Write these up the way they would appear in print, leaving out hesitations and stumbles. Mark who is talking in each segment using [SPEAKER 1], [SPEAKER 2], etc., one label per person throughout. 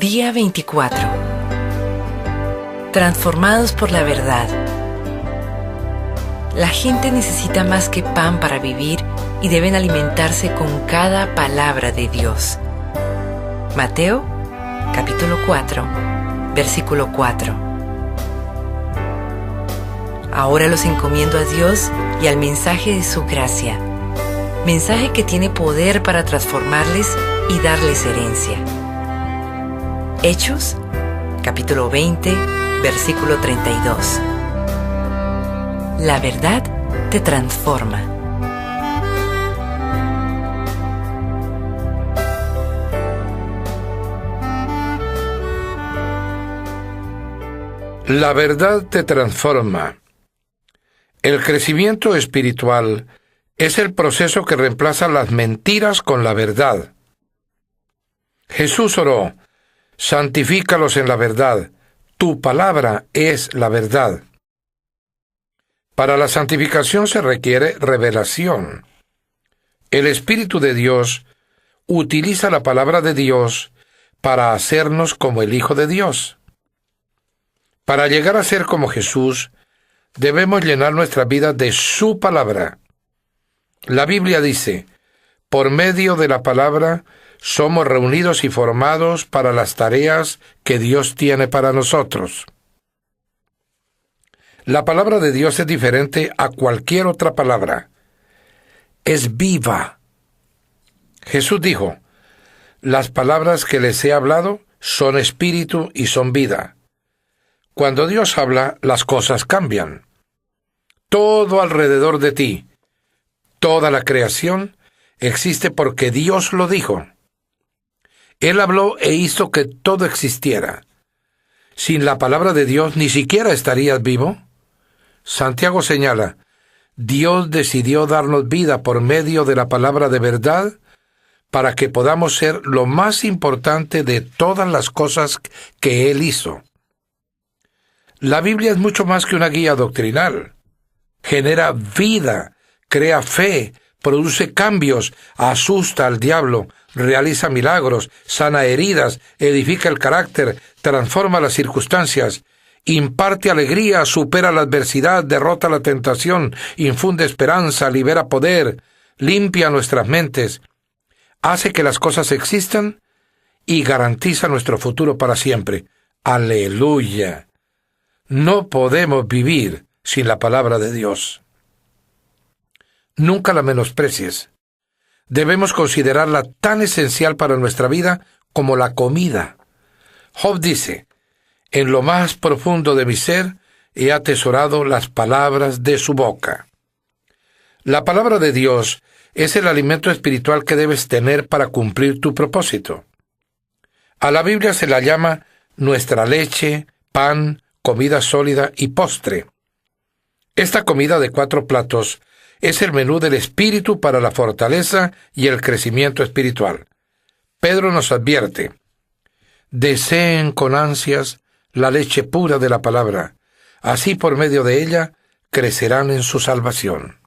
[SPEAKER 1] Día 24. Transformados por la verdad. La gente necesita más que pan para vivir y deben alimentarse con cada palabra de Dios. Mateo, capítulo 4, versículo 4. Ahora los encomiendo a Dios y al mensaje de su gracia. Mensaje que tiene poder para transformarles y darles herencia. Hechos, capítulo 20, versículo 32. La verdad te transforma.
[SPEAKER 2] La verdad te transforma. El crecimiento espiritual es el proceso que reemplaza las mentiras con la verdad. Jesús oró: santifícalos en la verdad, tu palabra es la verdad. Para la santificación se requiere revelación. El Espíritu de Dios utiliza la palabra de Dios para hacernos como el Hijo de Dios. Para llegar a ser como Jesús, debemos llenar nuestra vida de su palabra. La Biblia dice: por medio de la palabra somos reunidos y formados para las tareas que Dios tiene para nosotros. La palabra de Dios es diferente a cualquier otra palabra. Es viva. Jesús dijo: las palabras que les he hablado son espíritu y son vida. Cuando Dios habla, las cosas cambian. Todo alrededor de ti, toda la creación, existe porque Dios lo dijo. Él habló e hizo que todo existiera. Sin la palabra de Dios ni siquiera estarías vivo. Santiago señala: Dios decidió darnos vida por medio de la palabra de verdad para que podamos ser lo más importante de todas las cosas que Él hizo. La Biblia es mucho más que una guía doctrinal. Genera vida, crea fe, produce cambios, asusta al diablo, realiza milagros, sana heridas, edifica el carácter, transforma las circunstancias, imparte alegría, supera la adversidad, derrota la tentación, infunde esperanza, libera poder, limpia nuestras mentes, hace que las cosas existan y garantiza nuestro futuro para siempre. ¡Aleluya! No podemos vivir sin la palabra de Dios. Nunca la menosprecies. Debemos considerarla tan esencial para nuestra vida como la comida. Job dice: en lo más profundo de mi ser he atesorado las palabras de su boca. La palabra de Dios es el alimento espiritual que debes tener para cumplir tu propósito. A la Biblia se la llama nuestra leche, pan, comida sólida y postre. Esta comida de 4 platos es el menú del Espíritu para la fortaleza y el crecimiento espiritual. Pedro nos advierte: deseen con ansias la leche pura de la palabra, así por medio de ella crecerán en su salvación.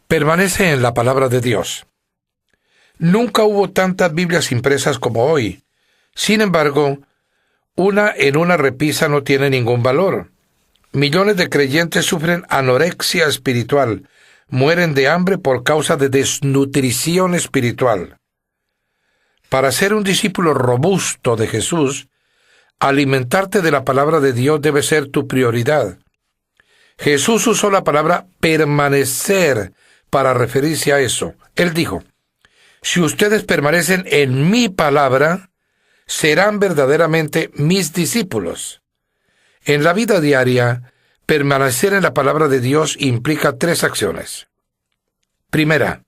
[SPEAKER 2] Permanece en la palabra de Dios. Nunca hubo tantas Biblias impresas como hoy. Sin embargo, una en una repisa no tiene ningún valor. Millones de creyentes sufren anorexia espiritual, mueren de hambre por causa de desnutrición espiritual. Para ser un discípulo robusto de Jesús, alimentarte de la palabra de Dios debe ser tu prioridad. Jesús usó la palabra permanecer para referirse a eso. Él dijo: si ustedes permanecen en mi palabra, serán verdaderamente mis discípulos. En la vida diaria, permanecer en la palabra de Dios implica 3 acciones. Primera,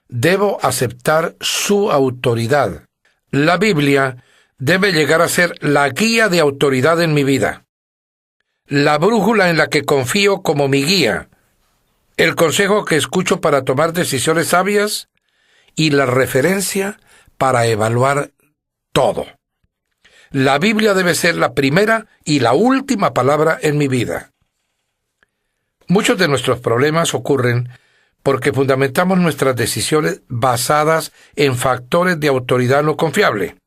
[SPEAKER 2] debo aceptar su autoridad. La Biblia debe llegar a ser la guía de autoridad en mi vida, la brújula en la que confío como mi guía, el consejo que escucho para tomar decisiones sabias y la referencia para evaluar todo. La Biblia debe ser la primera y la última palabra en mi vida. Muchos de nuestros problemas ocurren porque fundamentamos nuestras decisiones basadas en factores de autoridad no confiable.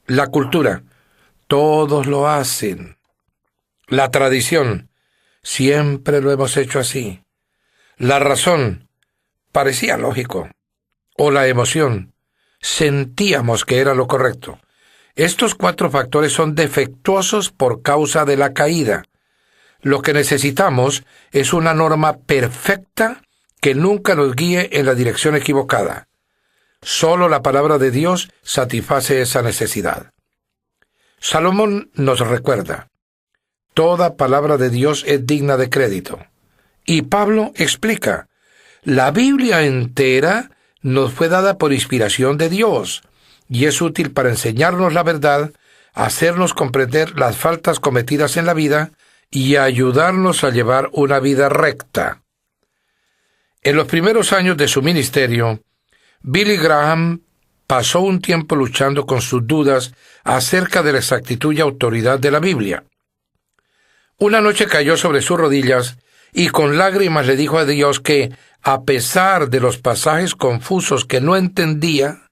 [SPEAKER 2] La cultura, todos lo hacen. La tradición, siempre lo hemos hecho así. La razón, parecía lógico. O la emoción, sentíamos que era lo correcto. Estos 4 factores son defectuosos por causa de la caída. Lo que necesitamos es una norma perfecta que nunca nos guíe en la dirección equivocada. Solo la palabra de Dios satisface esa necesidad. Salomón nos recuerda, toda palabra de Dios es digna de crédito. Y Pablo explica, la Biblia entera nos fue dada por inspiración de Dios, y es útil para enseñarnos la verdad, hacernos comprender las faltas cometidas en la vida y ayudarnos a llevar una vida recta. En los primeros años de su ministerio, Billy Graham pasó un tiempo luchando con sus dudas acerca de la exactitud y autoridad de la Biblia. Una noche cayó sobre sus rodillas y con lágrimas le dijo a Dios que, a pesar de los pasajes confusos que no entendía,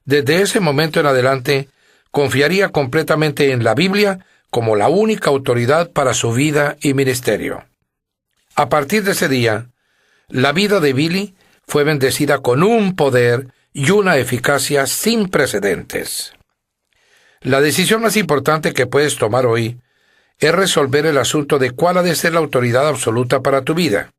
[SPEAKER 2] desde ese momento en adelante confiaría completamente en la Biblia como la única autoridad para su vida y ministerio. A partir de ese día, la vida de Billy fue bendecida con un poder y una eficacia sin precedentes. La decisión más importante que puedes tomar hoy es resolver el asunto de cuál ha de ser la autoridad absoluta para tu vida.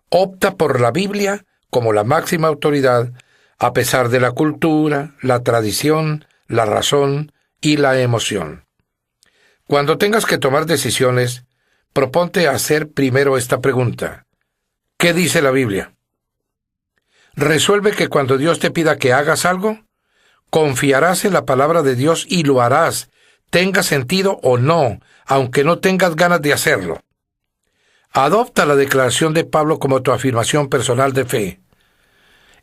[SPEAKER 2] Opta por la Biblia como la máxima autoridad, a pesar de la cultura, la tradición, la razón y la emoción. Cuando tengas que tomar decisiones, proponte hacer primero esta pregunta. ¿Qué dice la Biblia? Resuelve que cuando Dios te pida que hagas algo, confiarás en la palabra de Dios y lo harás, tenga sentido o no, aunque no tengas ganas de hacerlo. Adopta la declaración de Pablo como tu afirmación personal de fe.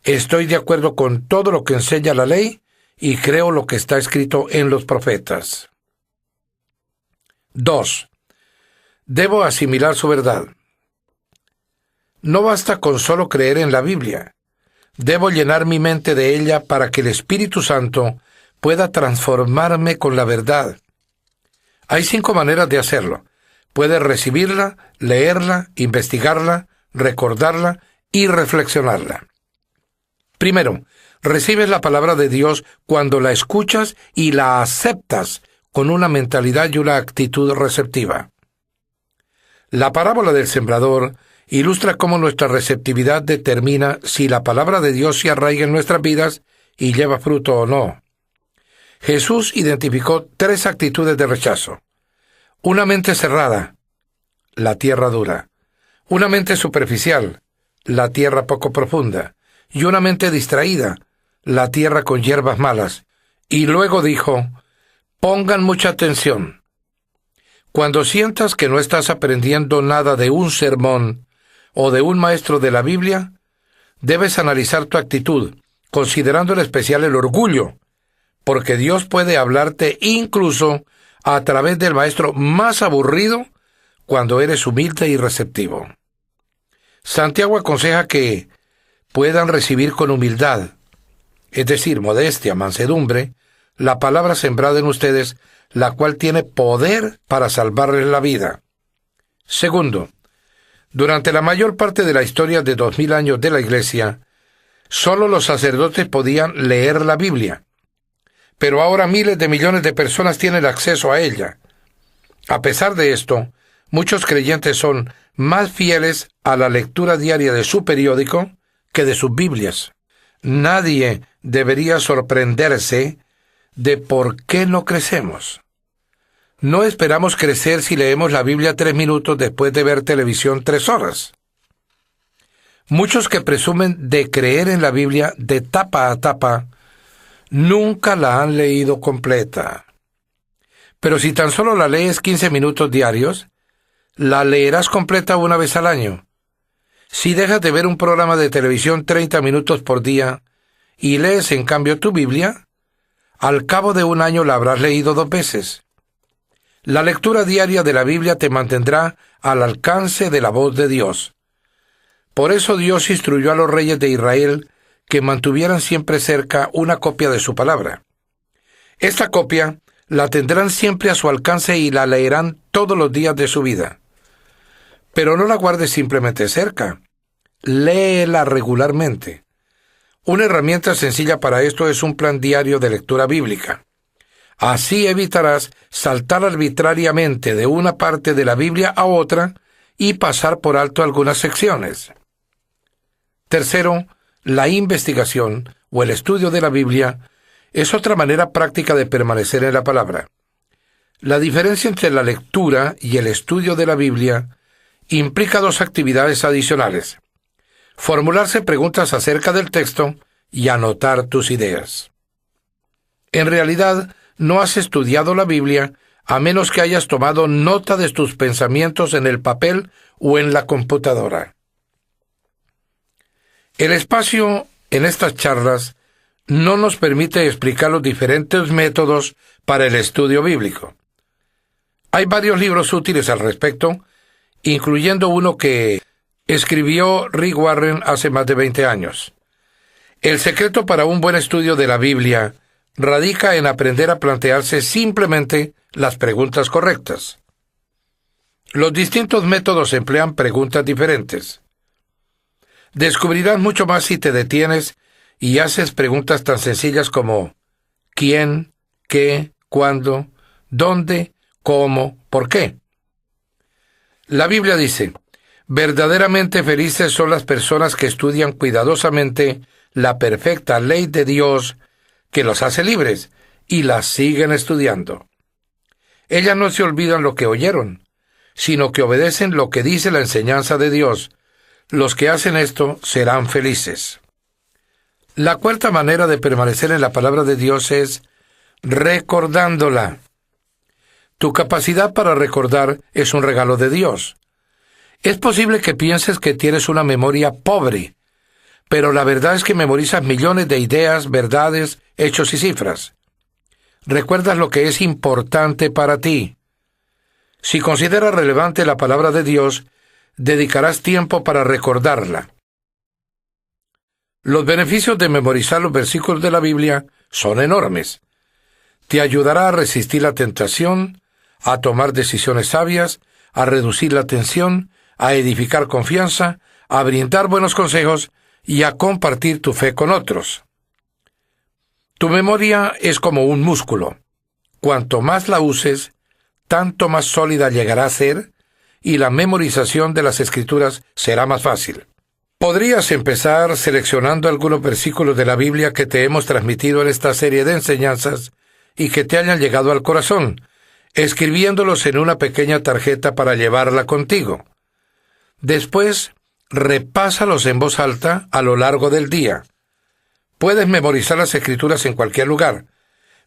[SPEAKER 2] Estoy de acuerdo con todo lo que enseña la ley y creo lo que está escrito en los profetas. 2. Debo asimilar su verdad. No basta con solo creer en la Biblia. Debo llenar mi mente de ella para que el Espíritu Santo pueda transformarme con la verdad. Hay 5 maneras de hacerlo. Puedes recibirla, leerla, investigarla, recordarla y reflexionarla. Primero, recibes la palabra de Dios cuando la escuchas y la aceptas con una mentalidad y una actitud receptiva. La parábola del sembrador ilustra cómo nuestra receptividad determina si la palabra de Dios se arraiga en nuestras vidas y lleva fruto o no. Jesús identificó 3 actitudes de rechazo. Una mente cerrada, la tierra dura. Una mente superficial, la tierra poco profunda. Y una mente distraída, la tierra con hierbas malas. Y luego dijo, pongan mucha atención. Cuando sientas que no estás aprendiendo nada de un sermón o de un maestro de la Biblia, debes analizar tu actitud, considerando en especial el orgullo, porque Dios puede hablarte incluso a través del maestro más aburrido cuando eres humilde y receptivo. Santiago aconseja que puedan recibir con humildad, es decir, modestia, mansedumbre, la palabra sembrada en ustedes, la cual tiene poder para salvarles la vida. Segundo, durante la mayor parte de la historia de 2000 años de la Iglesia, solo los sacerdotes podían leer la Biblia. Pero ahora miles de millones de personas tienen acceso a ella. A pesar de esto, muchos creyentes son más fieles a la lectura diaria de su periódico que de sus Biblias. Nadie debería sorprenderse de por qué no crecemos. No esperamos crecer si leemos la Biblia 3 minutos después de ver televisión 3 horas. Muchos que presumen de creer en la Biblia de tapa a tapa, nunca la han leído completa. Pero si tan solo la lees 15 minutos diarios, la leerás completa una vez al año. Si dejas de ver un programa de televisión 30 minutos por día y lees en cambio tu Biblia, al cabo de un año la habrás leído 2 veces. La lectura diaria de la Biblia te mantendrá al alcance de la voz de Dios. Por eso Dios instruyó a los reyes de Israel que mantuvieran siempre cerca una copia de su palabra. Esta copia la tendrán siempre a su alcance y la leerán todos los días de su vida. Pero no la guardes simplemente cerca. Léela regularmente. Una herramienta sencilla para esto es un plan diario de lectura bíblica. Así evitarás saltar arbitrariamente de una parte de la Biblia a otra y pasar por alto algunas secciones. Tercero, la investigación o el estudio de la Biblia es otra manera práctica de permanecer en la palabra. La diferencia entre la lectura y el estudio de la Biblia implica dos actividades adicionales: formularse preguntas acerca del texto y anotar tus ideas. En realidad, no has estudiado la Biblia a menos que hayas tomado nota de tus pensamientos en el papel o en la computadora. El espacio en estas charlas no nos permite explicar los diferentes métodos para el estudio bíblico. Hay varios libros útiles al respecto, incluyendo uno que escribió Rick Warren hace más de 20 años. El secreto para un buen estudio de la Biblia radica en aprender a plantearse simplemente las preguntas correctas. Los distintos métodos emplean preguntas diferentes. Descubrirás mucho más si te detienes y haces preguntas tan sencillas como ¿quién?, ¿qué?, ¿cuándo?, ¿dónde?, ¿cómo?, ¿por qué? La Biblia dice: verdaderamente felices son las personas que estudian cuidadosamente la perfecta ley de Dios, que los hace libres, y las siguen estudiando. Ellas no se olvidan lo que oyeron, sino que obedecen lo que dice la enseñanza de Dios. Los que hacen esto serán felices. La cuarta manera de permanecer en la palabra de Dios es recordándola. Tu capacidad para recordar es un regalo de Dios. Es posible que pienses que tienes una memoria pobre, pero la verdad es que memorizas millones de ideas, verdades, hechos y cifras. Recuerdas lo que es importante para ti. Si consideras relevante la palabra de Dios, dedicarás tiempo para recordarla. Los beneficios de memorizar los versículos de la Biblia son enormes. Te ayudará a resistir la tentación, a tomar decisiones sabias, a reducir la tensión, a edificar confianza, a brindar buenos consejos y a compartir tu fe con otros. Tu memoria es como un músculo. Cuanto más la uses, tanto más sólida llegará a ser, y la memorización de las Escrituras será más fácil. Podrías empezar seleccionando algunos versículos de la Biblia que te hemos transmitido en esta serie de enseñanzas y que te hayan llegado al corazón, escribiéndolos en una pequeña tarjeta para llevarla contigo. Después, repásalos en voz alta a lo largo del día. Puedes memorizar las Escrituras en cualquier lugar.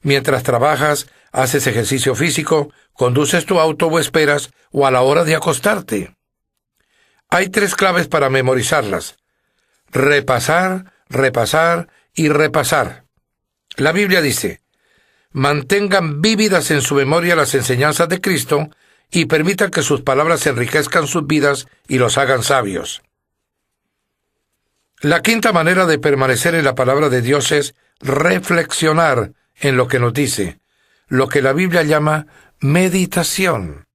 [SPEAKER 2] Mientras trabajas, haces ejercicio físico, conduces tu auto o esperas, o a la hora de acostarte. Hay 3 claves para memorizarlas: repasar, repasar y repasar. La Biblia dice: mantengan vívidas en su memoria las enseñanzas de Cristo y permitan que sus palabras enriquezcan sus vidas y los hagan sabios. La quinta manera de permanecer en la palabra de Dios es reflexionar en lo que nos dice, lo que la Biblia llama meditación.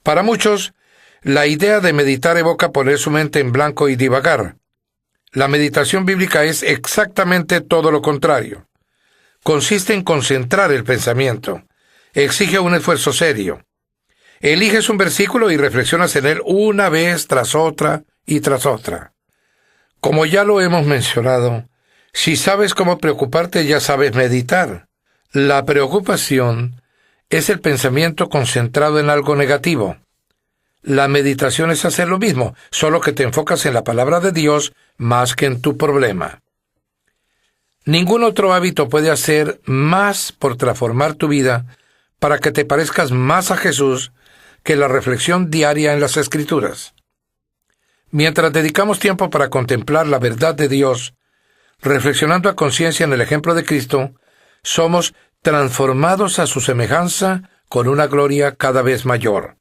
[SPEAKER 2] Para muchos, la idea de meditar evoca poner su mente en blanco y divagar. La meditación bíblica es exactamente todo lo contrario. Consiste en concentrar el pensamiento. Exige un esfuerzo serio. Eliges un versículo y reflexionas en él una vez tras otra y tras otra. Como ya lo hemos mencionado, si sabes cómo preocuparte, ya sabes meditar. La preocupación es el pensamiento concentrado en algo negativo. La meditación es hacer lo mismo, solo que te enfocas en la palabra de Dios más que en tu problema. Ningún otro hábito puede hacer más por transformar tu vida para que te parezcas más a Jesús que la reflexión diaria en las Escrituras. Mientras dedicamos tiempo para contemplar la verdad de Dios, reflexionando a conciencia en el ejemplo de Cristo, somos transformados a su semejanza con una gloria cada vez mayor.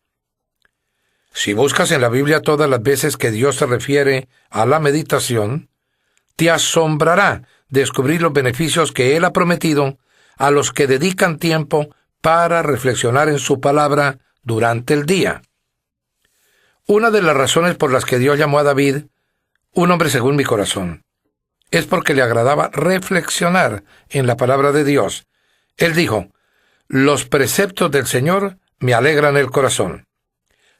[SPEAKER 2] Si buscas en la Biblia todas las veces que Dios se refiere a la meditación, te asombrará descubrir los beneficios que Él ha prometido a los que dedican tiempo para reflexionar en su palabra durante el día. Una de las razones por las que Dios llamó a David un hombre según mi corazón es porque le agradaba reflexionar en la palabra de Dios. Él dijo: los preceptos del Señor me alegran el corazón.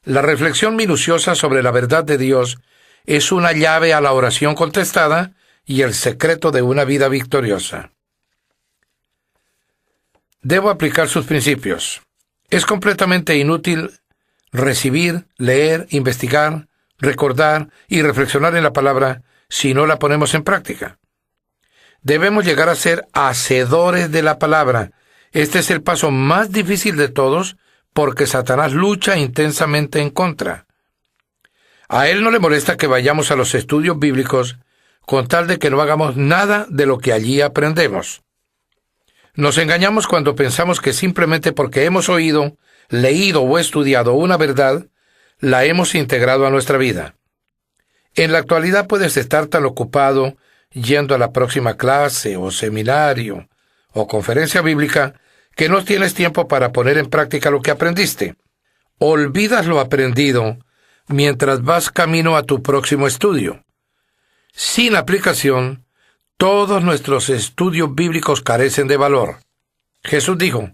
[SPEAKER 2] La reflexión minuciosa sobre la verdad de Dios es una llave a la oración contestada y el secreto de una vida victoriosa. Debo aplicar sus principios. Es completamente inútil recibir, leer, investigar, recordar y reflexionar en la palabra si no la ponemos en práctica. Debemos llegar a ser hacedores de la palabra. Este es el paso más difícil de todos porque Satanás lucha intensamente en contra. A él no le molesta que vayamos a los estudios bíblicos con tal de que no hagamos nada de lo que allí aprendemos. Nos engañamos cuando pensamos que simplemente porque hemos oído, leído o estudiado una verdad, la hemos integrado a nuestra vida. En la actualidad puedes estar tan ocupado yendo a la próxima clase o seminario o conferencia bíblica que no tienes tiempo para poner en práctica lo que aprendiste. Olvidas lo aprendido mientras vas camino a tu próximo estudio. Sin aplicación, todos nuestros estudios bíblicos carecen de valor. Jesús dijo: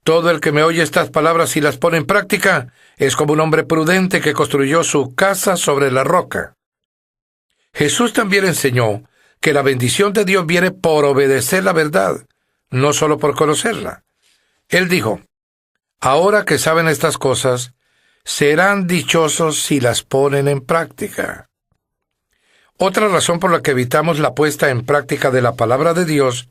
[SPEAKER 2] todo el que me oye estas palabras y las pone en práctica es como un hombre prudente que construyó su casa sobre la roca. Jesús también enseñó que la bendición de Dios viene por obedecer la verdad, no solo por conocerla. Él dijo: ahora que saben estas cosas, serán dichosos si las ponen en práctica. Otra razón por la que evitamos la puesta en práctica de la palabra de Dios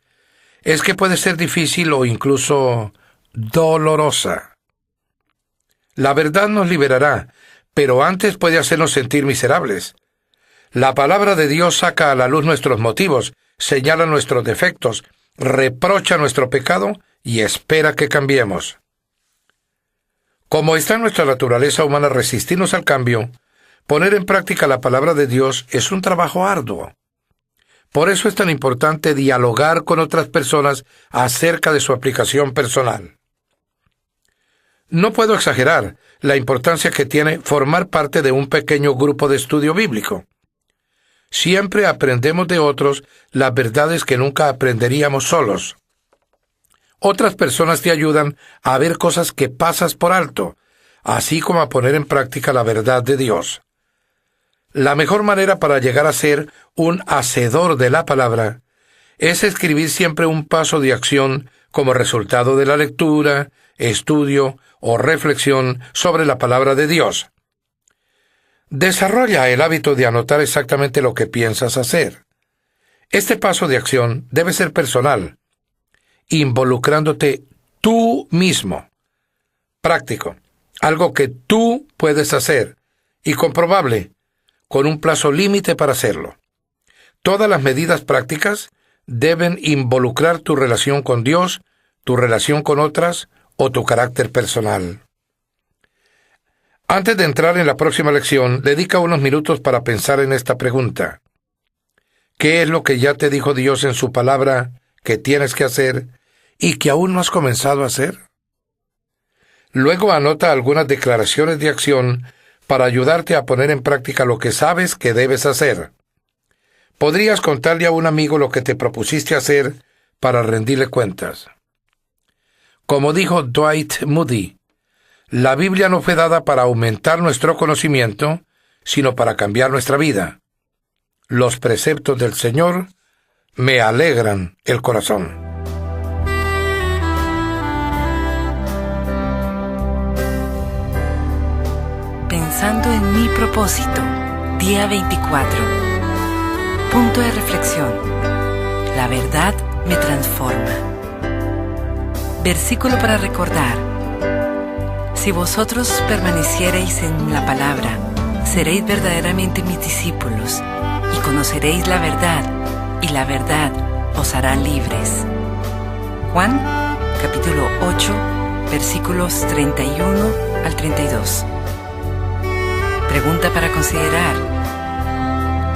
[SPEAKER 2] es que puede ser difícil o incluso dolorosa. La verdad nos liberará, pero antes puede hacernos sentir miserables. La palabra de Dios saca a la luz nuestros motivos, señala nuestros defectos, reprocha nuestro pecado y espera que cambiemos. Como está en nuestra naturaleza humana resistirnos al cambio, poner en práctica la palabra de Dios es un trabajo arduo. Por eso es tan importante dialogar con otras personas acerca de su aplicación personal. No puedo exagerar la importancia que tiene formar parte de un pequeño grupo de estudio bíblico. Siempre aprendemos de otros las verdades que nunca aprenderíamos solos. Otras personas te ayudan a ver cosas que pasas por alto, así como a poner en práctica la verdad de Dios. La mejor manera para llegar a ser un hacedor de la palabra es escribir siempre un paso de acción como resultado de la lectura, estudio o reflexión sobre la palabra de Dios. Desarrolla el hábito de anotar exactamente lo que piensas hacer. Este paso de acción debe ser personal, involucrándote tú mismo. Práctico, algo que tú puedes hacer, y comprobable, con un plazo límite para hacerlo. Todas las medidas prácticas deben involucrar tu relación con Dios, tu relación con otras o tu carácter personal. Antes de entrar en la próxima lección, dedica unos minutos para pensar en esta pregunta. ¿Qué es lo que ya te dijo Dios en su palabra que tienes que hacer y que aún no has comenzado a hacer? Luego anota algunas declaraciones de acción para ayudarte a poner en práctica lo que sabes que debes hacer. Podrías contarle a un amigo lo que te propusiste hacer para rendirle cuentas. Como dijo Dwight Moody, la Biblia no fue dada para aumentar nuestro conocimiento, sino para cambiar nuestra vida. Los preceptos del Señor me alegran el corazón.
[SPEAKER 1] Pensando en mi propósito, día 24. Punto de reflexión. La verdad me transforma. Versículo para recordar. Si vosotros permaneciereis en la palabra, seréis verdaderamente mis discípulos, y conoceréis la verdad, y la verdad os hará libres. Juan, capítulo 8, versículos 31 al 32. Pregunta para considerar.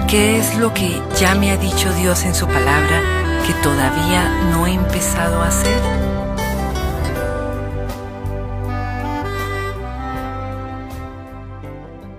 [SPEAKER 1] ¿Qué es lo que ya me ha dicho Dios en su palabra que todavía no he empezado a hacer?